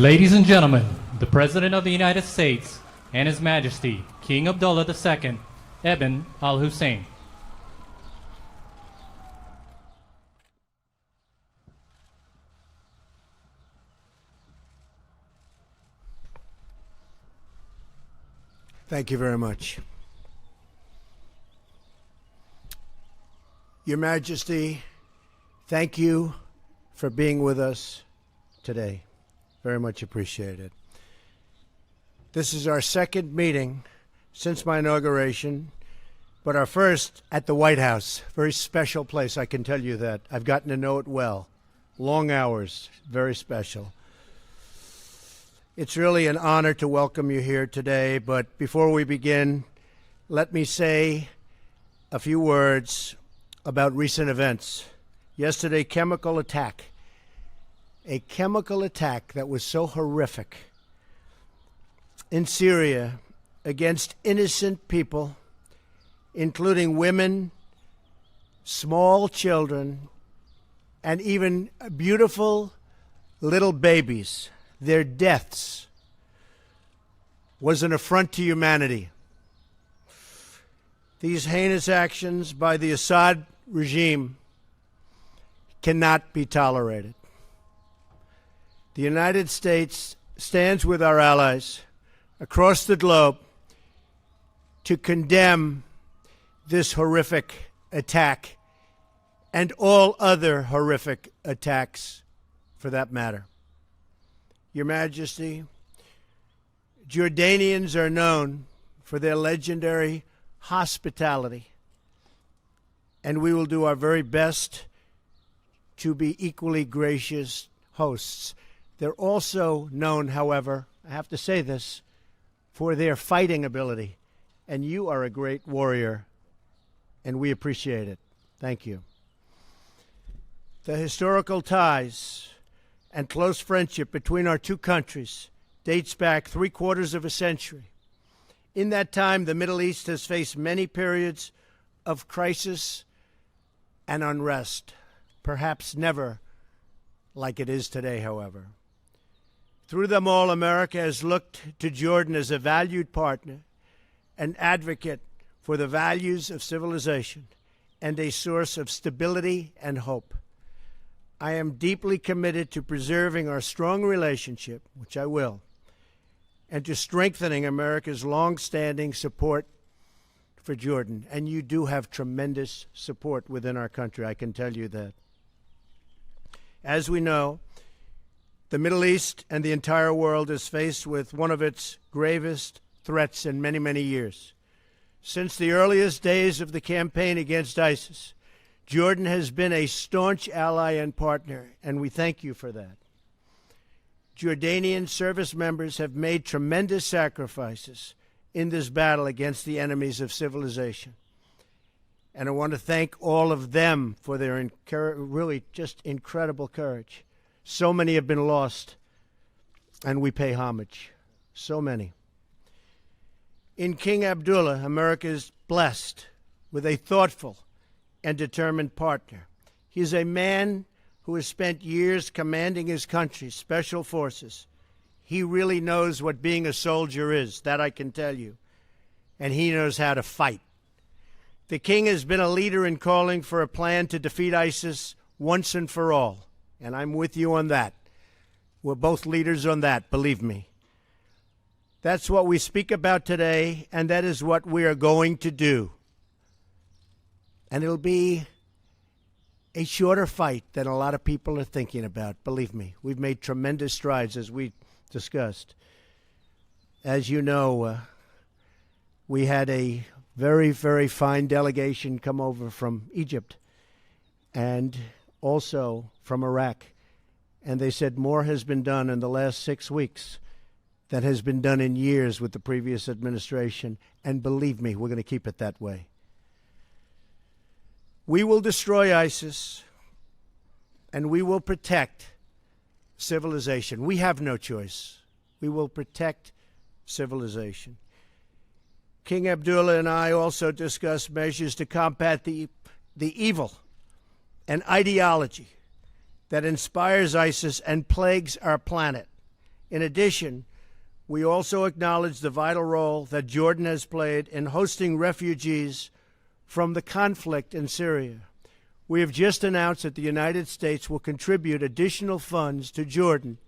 Ladies and gentlemen, the President of the United States and His Majesty, King Abdullah II, Ibn al-Hussein. Thank you very much. Your Majesty, thank you for being with us today. Very much appreciated. This is our second meeting since my inauguration, but our first at the White House. Very special place, I can tell you that. I've gotten to know it well. Long hours, very special. It's really an honor to welcome you here today, but before we begin, let me say a few words about recent events. Yesterday, a chemical attack that was so horrific in Syria against innocent people, including women, small children, and even beautiful little babies. Their deaths was an affront to humanity. These heinous actions by the Assad regime cannot be tolerated. The United States stands with our allies across the globe to condemn this horrific attack and all other horrific attacks for that matter. Your Majesty, Jordanians are known for their legendary hospitality, and we will do our very best to be equally gracious hosts. They're also known, however, I have to say this, for their fighting ability, and you are a great warrior, and we appreciate it. Thank you. The historical ties and close friendship between our two countries dates back 3/4 of a century. In that time, the Middle East has faced many periods of crisis and unrest, perhaps never like it is today, however. Through them all, America has looked to Jordan as a valued partner, an advocate for the values of civilization, and a source of stability and hope. I am deeply committed to preserving our strong relationship, which I will, and to strengthening America's long-standing support for Jordan. And you do have tremendous support within our country, I can tell you that. As we know, the Middle East and the entire world is faced with one of its gravest threats in many, many years. Since the earliest days of the campaign against ISIS, Jordan has been a staunch ally and partner, and we thank you for that. Jordanian service members have made tremendous sacrifices in this battle against the enemies of civilization. And I want to thank all of them for their really just incredible courage. So many have been lost, and we pay homage. So many. In King Abdullah, America is blessed with a thoughtful and determined partner. He is a man who has spent years commanding his country's special forces. He really knows what being a soldier is, that I can tell you. And he knows how to fight. The king has been a leader in calling for a plan to defeat ISIS once and for all. And I'm with you on that. We're both leaders on that, believe me. That's what we speak about today, and that is what we are going to do. And it'll be a shorter fight than a lot of people are thinking about, believe me. We've made tremendous strides, as we discussed. As you know, we had a very, very fine delegation come over from Egypt and also from Iraq. And they said more has been done in the last 6 weeks than has been done in years with the previous administration. And believe me, we're going to keep it that way. We will destroy ISIS, and we will protect civilization. We have no choice. We will protect civilization. King Abdullah and I also discussed measures to combat the evil and ideology that inspires ISIS and plagues our planet. In addition, we also acknowledge the vital role that Jordan has played in hosting refugees from the conflict in Syria. We have just announced that the United States will contribute additional funds to Jordan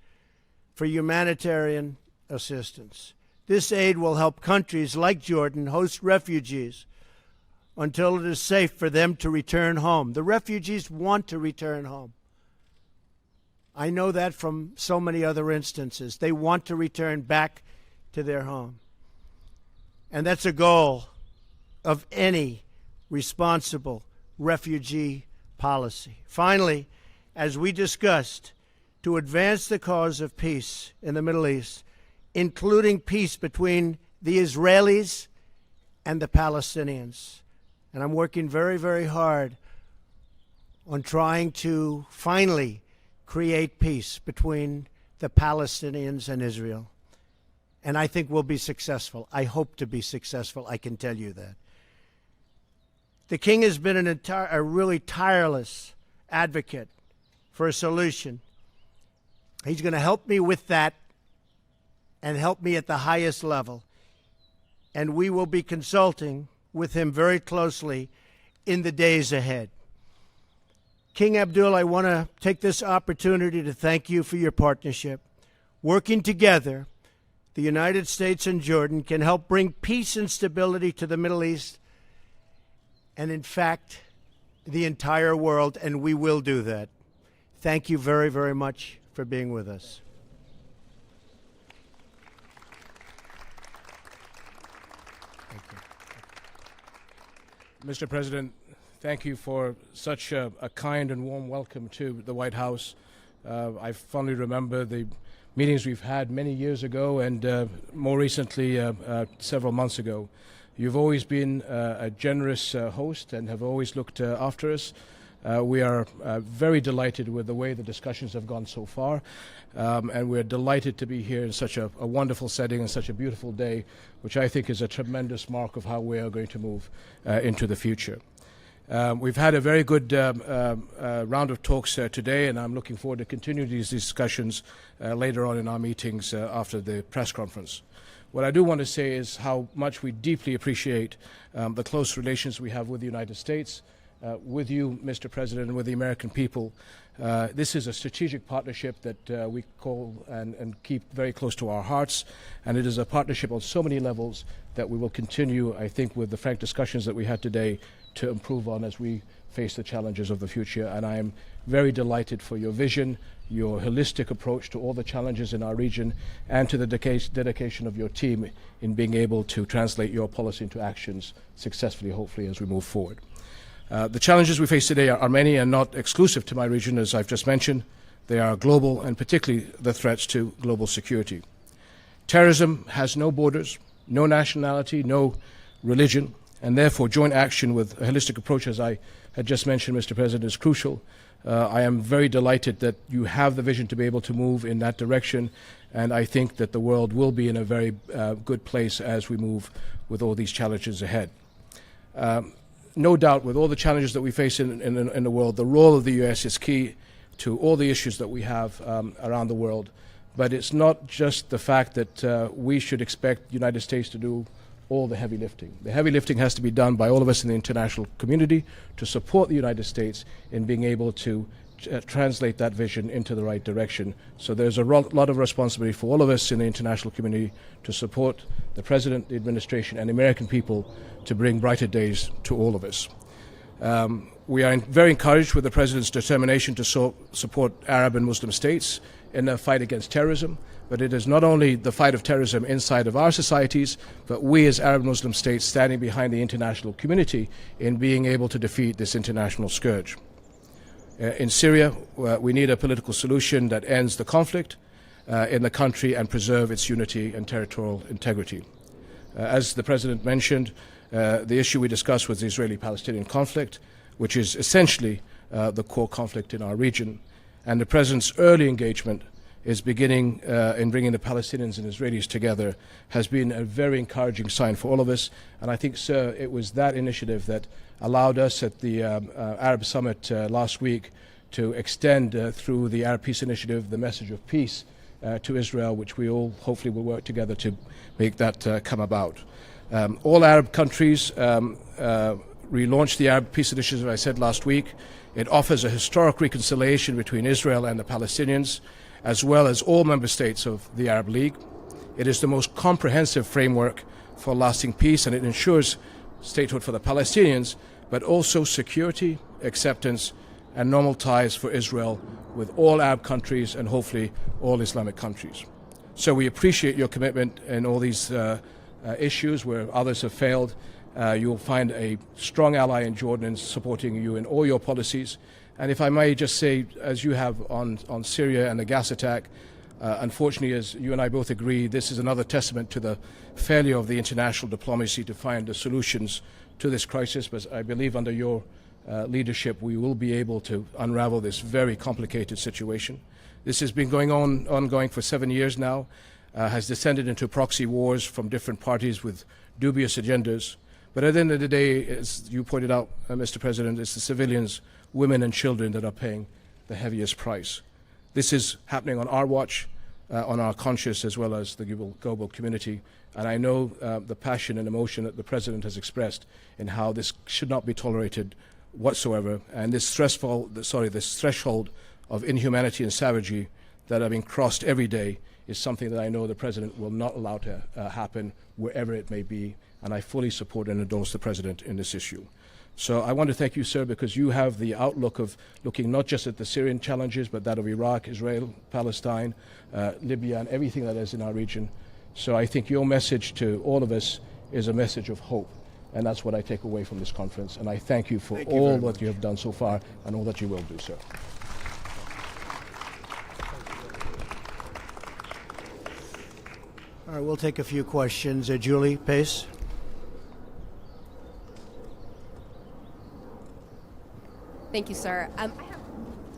for humanitarian assistance. This aid will help countries like Jordan host refugees until it is safe for them to return home. The refugees want to return home. I know that from so many other instances. They want to return back to their home. And that's a goal of any responsible refugee policy. Finally, as we discussed, to advance the cause of peace in the Middle East, including peace between the Israelis and the Palestinians. And I'm working very, very hard on trying to finally create peace between the Palestinians and Israel. And I think we'll be successful. I hope to be successful, I can tell you that. The King has been a really tireless advocate for a solution. He's going to help me with that and help me at the highest level. And we will be consulting with him very closely in the days ahead. King Abdul, I want to take this opportunity to thank you for your partnership. Working together, the United States and Jordan can help bring peace and stability to the Middle East and, in fact, the entire world, and we will do that. Thank you very, very much for being with us. Mr. President, thank you for such a kind and warm welcome to the White House. I fondly remember the meetings we've had many years ago and more recently several months ago. You've always been a generous host and have always looked after us. We are very delighted with the way the discussions have gone so far, and we're delighted to be here in such a wonderful setting and such a beautiful day, which I think is a tremendous mark of how we are going to move into the future. We've had a very good round of talks today, and I'm looking forward to continuing these discussions later on in our meetings after the press conference. What I do want to say is how much we deeply appreciate the close relations we have with the United States, with you, Mr. President, and with the American people. This is a strategic partnership that we call and keep very close to our hearts, and it is a partnership on so many levels that we will continue, I think, with the frank discussions that we had today to improve on as we face the challenges of the future. And I am very delighted for your vision, your holistic approach to all the challenges in our region, and to the dedication of your team in being able to translate your policy into actions successfully, hopefully, as we move forward. The challenges we face today are many and not exclusive to my region, as I've just mentioned. They are global, and particularly the threats to global security. Terrorism has no borders, no nationality, no religion, and therefore joint action with a holistic approach, as I had just mentioned, Mr. President, is crucial. I am very delighted that you have the vision to be able to move in that direction, and I think that the world will be in a very good place as we move with all these challenges ahead. No doubt, with all the challenges that we face in the world, the role of the U.S. is key to all the issues that we have around the world. But it's not just the fact that we should expect the United States to do all the heavy lifting. The heavy lifting has to be done by all of us in the international community to support the United States in being able to translate that vision into the right direction. So there's a lot of responsibility for all of us in the international community to support the President, the administration, and the American people to bring brighter days to all of us. We are very encouraged with the President's determination to support Arab and Muslim states in their fight against terrorism. But it is not only the fight of terrorism inside of our societies, but we as Arab Muslim states standing behind the international community in being able to defeat this international scourge. In Syria, we need a political solution that ends the conflict in the country and preserve its unity and territorial integrity. As the President mentioned, the issue we discussed was the Israeli-Palestinian conflict, which is essentially the core conflict in our region. And the President's early engagement is beginning in bringing the Palestinians and Israelis together has been a very encouraging sign for all of us. And I think, sir, it was that initiative that allowed us at the Arab Summit last week to extend through the Arab Peace Initiative the message of peace to Israel, which we all hopefully will work together to make that come about. All Arab countries relaunched the Arab Peace Initiative, as I said last week. It offers a historic reconciliation between Israel and the Palestinians, as well as all member states of the Arab League. It is the most comprehensive framework for lasting peace, and it ensures statehood for the Palestinians, but also security, acceptance, and normal ties for Israel with all Arab countries and hopefully all Islamic countries. So we appreciate your commitment in all these issues where others have failed. You'll find a strong ally in Jordan in supporting you in all your policies. And if I may just say, as you have on Syria and the gas attack, unfortunately, as you and I both agree, this is another testament to the failure of the international diplomacy to find the solutions to this crisis. But I believe under your leadership, we will be able to unravel this very complicated situation. This has been ongoing for 7 years now, has descended into proxy wars from different parties with dubious agendas. But at the end of the day, as you pointed out, Mr. President, it's the civilians, women and children that are paying the heaviest price. This is happening on our watch, on our conscience, as well as the global community. And I know the passion and emotion that the President has expressed in how this should not be tolerated whatsoever. And this threshold of inhumanity and savagery that are being crossed every day is something that I know the President will not allow to happen wherever it may be. And I fully support and endorse the President in this issue. So I want to thank you, sir, because you have the outlook of looking not just at the Syrian challenges, but that of Iraq, Israel, Palestine, Libya, and everything that is in our region. So I think your message to all of us is a message of hope. And that's what I take away from this conference. And I thank you for all that you have done so far and all that you will do, sir. All right, we'll take a few questions. Julie Pace. Thank you, sir. I have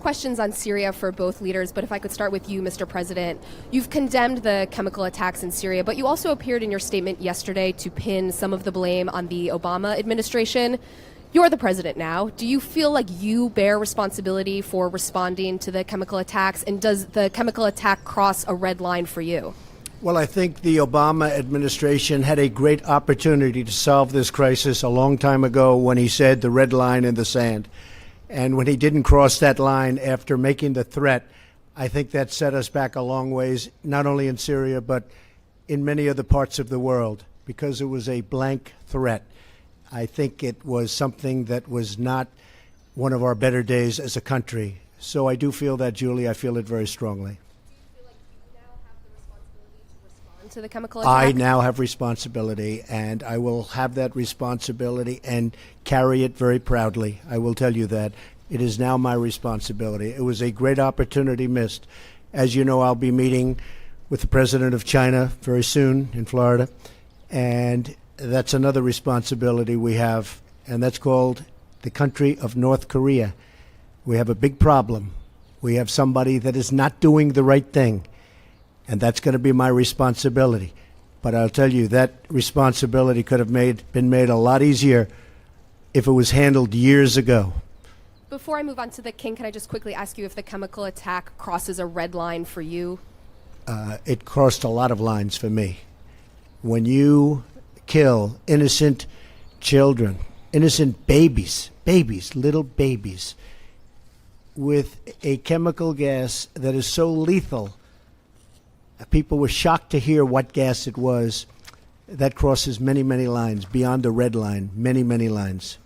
questions on Syria for both leaders, but if I could start with you, Mr. President. You've condemned the chemical attacks in Syria, but you also appeared in your statement yesterday to pin some of the blame on the Obama administration. You're the president now. Do you feel like you bear responsibility for responding to the chemical attacks, and does the chemical attack cross a red line for you? Well, I think the Obama administration had a great opportunity to solve this crisis a long time ago when he said the red line in the sand. And when he didn't cross that line after making the threat, I think that set us back a long ways, not only in Syria, but in many other parts of the world, because it was a blank threat. I think it was something that was not one of our better days as a country. So I do feel that, Julie. I feel it very strongly. To the chemical attack? I now have responsibility, and I will have that responsibility and carry it very proudly. I will tell you that. It is now my responsibility. It was a great opportunity missed. As you know, I'll be meeting with the president of China very soon in Florida, and that's another responsibility we have, and that's called the country of North Korea. We have a big problem. We have somebody that is not doing the right thing. And that's going to be my responsibility. But I'll tell you, that responsibility could have been made a lot easier if it was handled years ago. Before I move on to the king, can I just quickly ask you if the chemical attack crosses a red line for you? It crossed a lot of lines for me. When you kill innocent children, innocent babies, little babies, with a chemical gas that is so lethal, people were shocked to hear what gas it was. That crosses many, many lines, beyond the red line, many, many lines.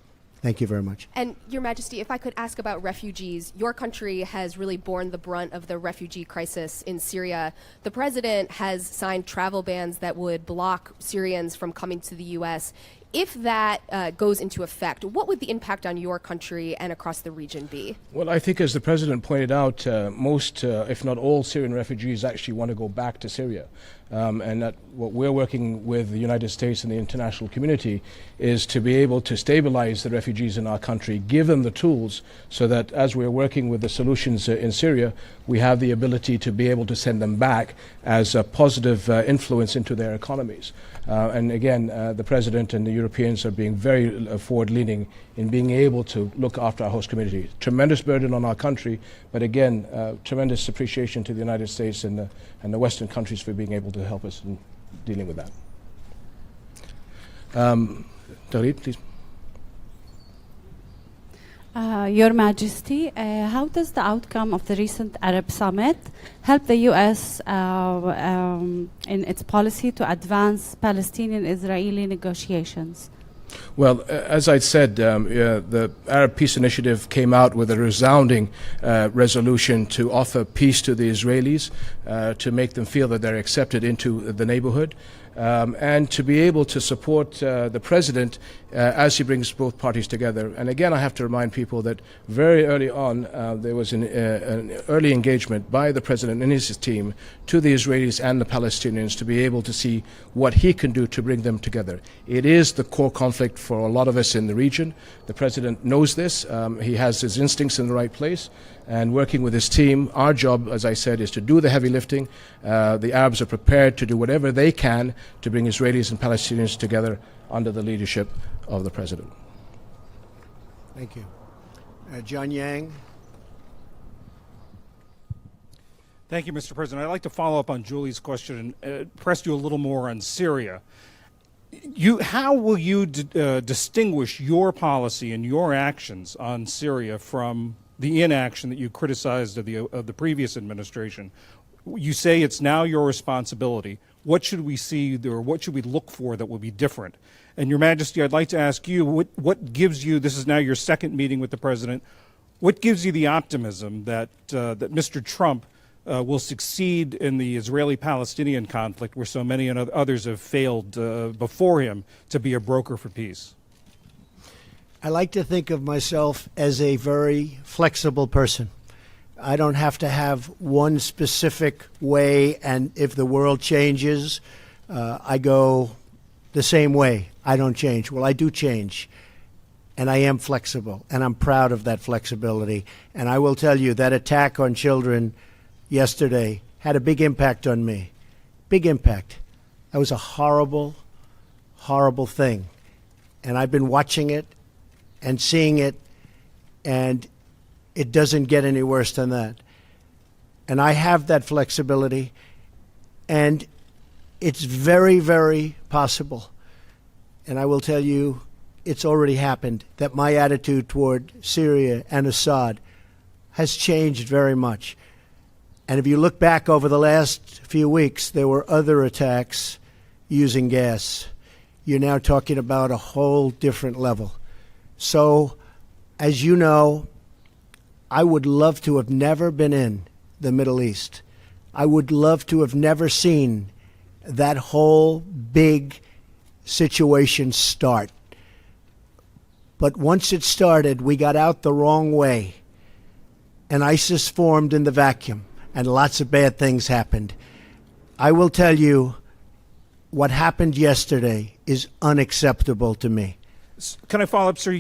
Thank you very much. And, Your Majesty, if I could ask about refugees, your country has really borne the brunt of the refugee crisis in Syria. The president has signed travel bans that would block Syrians from coming to the U.S. If that goes into effect, what would the impact on your country and across the region be? Well, I think as the President pointed out, most, if not all, Syrian refugees actually want to go back to Syria. and that what we're working with the United States and the international community is to be able to stabilize the refugees in our country, give them the tools so that as we're working with the solutions in Syria, we have the ability to be able to send them back as a positive influence into their economies. And again, the President and the Europeans are being very forward-leaning in being able to look after our host community. Tremendous burden on our country, but again, tremendous appreciation to the United States and the Western countries for being able to help us in dealing with that. Tareed, please. Your Majesty, how does the outcome of the recent Arab Summit help the U.S. In its policy to advance Palestinian-Israeli negotiations? Well, as I said, the Arab Peace Initiative came out with a resounding resolution to offer peace to the Israelis, to make them feel that they're accepted into the neighborhood, and to be able to support the President as he brings both parties together. And again, I have to remind people that very early on, there was an early engagement by the President and his team to the Israelis and the Palestinians to be able to see what he can do to bring them together. It is the core conflict for a lot of us in the region. The President knows this. He has his instincts in the right place. And working with his team, our job, as I said, is to do the heavy lifting. The Arabs are prepared to do whatever they can to bring Israelis and Palestinians together under the leadership of the President. Thank you. John Yang. Thank you, Mr. President. I'd like to follow up on Julie's question and press you a little more on Syria. How will you distinguish your policy and your actions on Syria from the inaction that you criticized of the previous administration? You say it's now your responsibility. What should we see or what should we look for that will be different? And Your Majesty, I'd like to ask you, what gives you, this is now your second meeting with the President, what gives you the optimism that Mr. Trump will succeed in the Israeli-Palestinian conflict where so many others have failed before him to be a broker for peace? I like to think of myself as a very flexible person. I don't have to have one specific way, and if the world changes, I go the same way. I don't change. Well, I do change, and I am flexible, and I'm proud of that flexibility. And I will tell you that attack on children yesterday had a big impact on me. Big impact. That was a horrible, horrible thing. And I've been watching it and seeing it, and it doesn't get any worse than that. And I have that flexibility, and it's very, very possible, and I will tell you it's already happened, that my attitude toward Syria and Assad has changed very much. And if you look back over the last few weeks, there were other attacks using gas. You're now talking about a whole different level. So, as you know, I would love to have never been in the Middle East. I would love to have never seen that whole big situation start. But once it started, we got out the wrong way, and ISIS formed in the vacuum, and lots of bad things happened. I will tell you, what happened yesterday is unacceptable to me. Can I follow up, sir?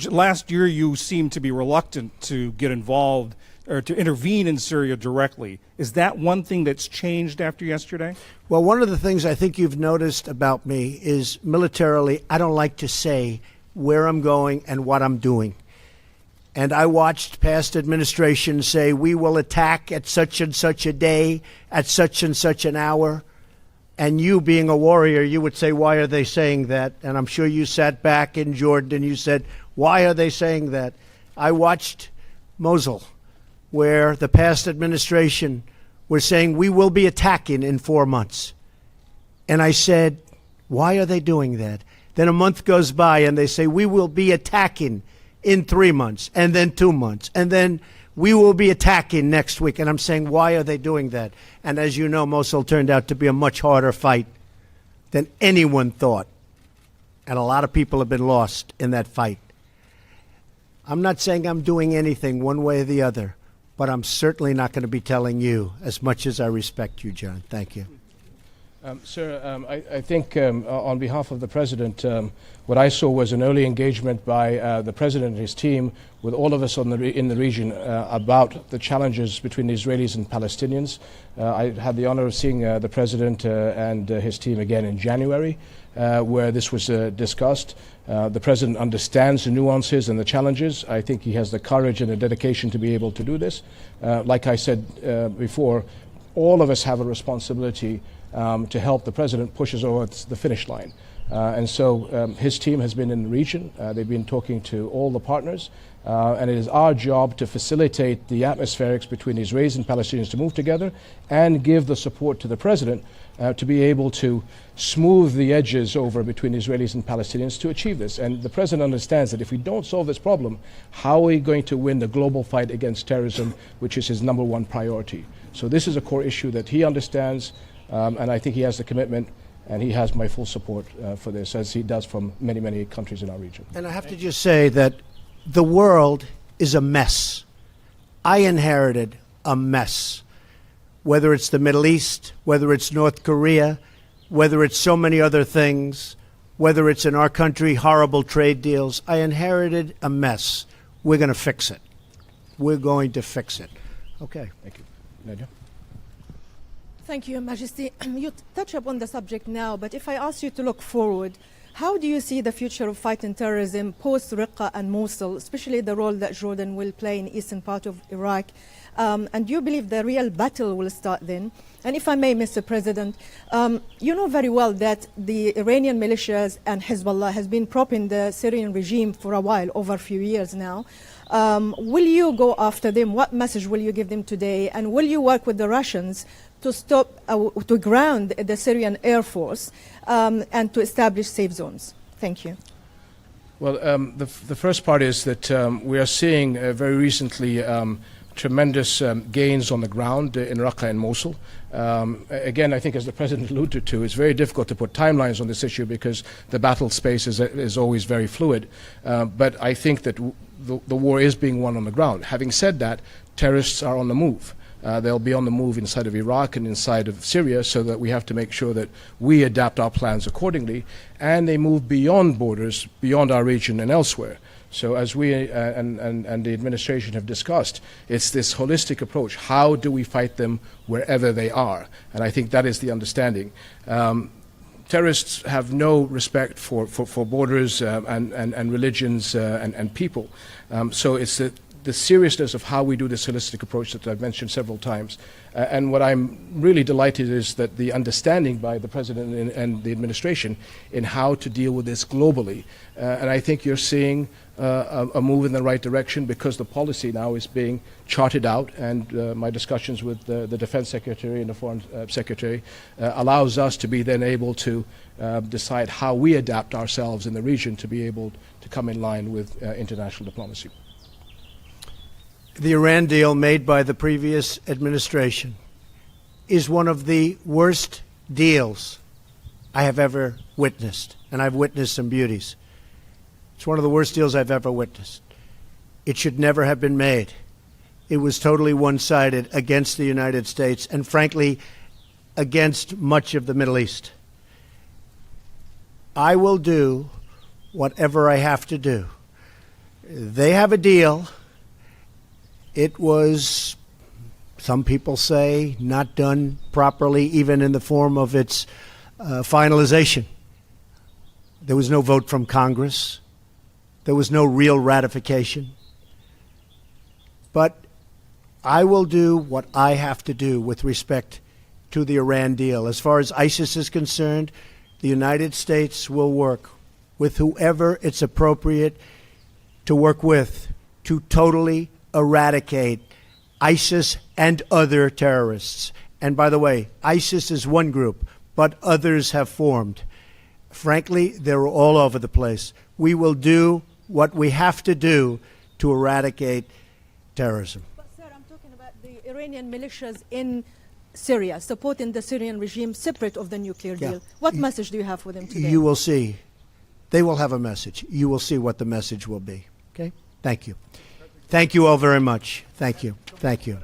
Last year you seemed to be reluctant to get involved or to intervene in Syria directly. Is that one thing that's changed after yesterday? Well, one of the things I think you've noticed about me is militarily, I don't like to say where I'm going and what I'm doing. And I watched past administrations say, we will attack at such and such a day, at such and such an hour. And you, being a warrior, you would say, why are they saying that? And I'm sure you sat back in Jordan and you said, why are they saying that? I watched Mosul, where the past administration was saying, we will be attacking in 4 months. And I said, why are they doing that? Then a month goes by and they say, we will be attacking in 3 months, and then 2 months, and then we will be attacking next week. And I'm saying, why are they doing that? And as you know, Mosul turned out to be a much harder fight than anyone thought. And a lot of people have been lost in that fight. I'm not saying I'm doing anything one way or the other, but I'm certainly not going to be telling you, as much as I respect you, John. Thank you. Sir, I think on behalf of the President, what I saw was an early engagement by the President and his team with all of us in the region about the challenges between the Israelis and Palestinians. I had the honor of seeing the President and his team again in January, where this was discussed. The President understands the nuances and the challenges. I think he has the courage and the dedication to be able to do this. Like I said before, all of us have a responsibility to help the President push us over the finish line. And so his team has been in the region. They've been talking to all the partners. And it is our job to facilitate the atmospherics between Israelis and Palestinians to move together and give the support to the President to be able to smooth the edges over between Israelis and Palestinians to achieve this. And the President understands that if we don't solve this problem, how are we going to win the global fight against terrorism, which is his #1 priority? So this is a core issue that he understands, and I think he has the commitment, and he has my full support for this, as he does from many, many countries in our region. And I have to just say that the world is a mess. I inherited a mess. Whether it's the Middle East, whether it's North Korea, whether it's so many other things, whether it's in our country, horrible trade deals, I inherited a mess. We're going to fix it. We're going to fix it. Okay. Thank you. Nadia? Thank you, Your Majesty. You touch upon the subject now, but if I ask you to look forward, how do you see the future of fighting terrorism post-Raqqa and Mosul, especially the role that Jordan will play in the eastern part of Iraq? And do you believe the real battle will start then? And if I may, Mr. President, you know very well that the Iranian militias and Hezbollah has been propping the Syrian regime for a while, over a few years now. Will you go after them? What message will you give them today? And will you work with the Russians to stop, to ground the Syrian Air Force and to establish safe zones? Thank you. Well, the first part is that we are seeing very recently tremendous gains on the ground in Raqqa and Mosul. Again, I think as the President alluded to, it's very difficult to put timelines on this issue because the battle space is always very fluid. But I think that the war is being won on the ground. Having said that, terrorists are on the move. They'll be on the move inside of Iraq and inside of Syria, so that we have to make sure that we adapt our plans accordingly, and they move beyond borders, beyond our region and elsewhere. So as we and the administration have discussed, it's this holistic approach. How do we fight them wherever they are? And I think that is the understanding. Terrorists have no respect for borders and religions and people. So it's the seriousness of how we do this holistic approach that I've mentioned several times. And what I'm really delighted is that the understanding by the President and the administration in how to deal with this globally. And I think you're seeing a move in the right direction because the policy now is being charted out, and my discussions with the Defense Secretary and the Foreign Secretary allows us to be then able to decide how we adapt ourselves in the region to be able to come in line with international diplomacy. The Iran deal made by the previous administration is one of the worst deals I have ever witnessed, and I've witnessed some beauties. It's one of the worst deals I've ever witnessed. It should never have been made. It was totally one-sided against the United States and, frankly, against much of the Middle East. I will do whatever I have to do. They have a deal. It was, some people say, not done properly, even in the form of its finalization. There was no vote from Congress. There was no real ratification. But I will do what I have to do with respect to the Iran deal. As far as ISIS is concerned, the United States will work with whoever it's appropriate to work with to totally eradicate ISIS and other terrorists. And by the way, ISIS is one group, but others have formed. Frankly, they're all over the place. We will do what we have to do to eradicate terrorism. But, sir, I'm talking about the Iranian militias in Syria, supporting the Syrian regime separate of the nuclear deal. What message do you have for them today? You will see. They will have a message. You will see what the message will be. Okay? Thank you. Thank you all very much. Thank you. Thank you.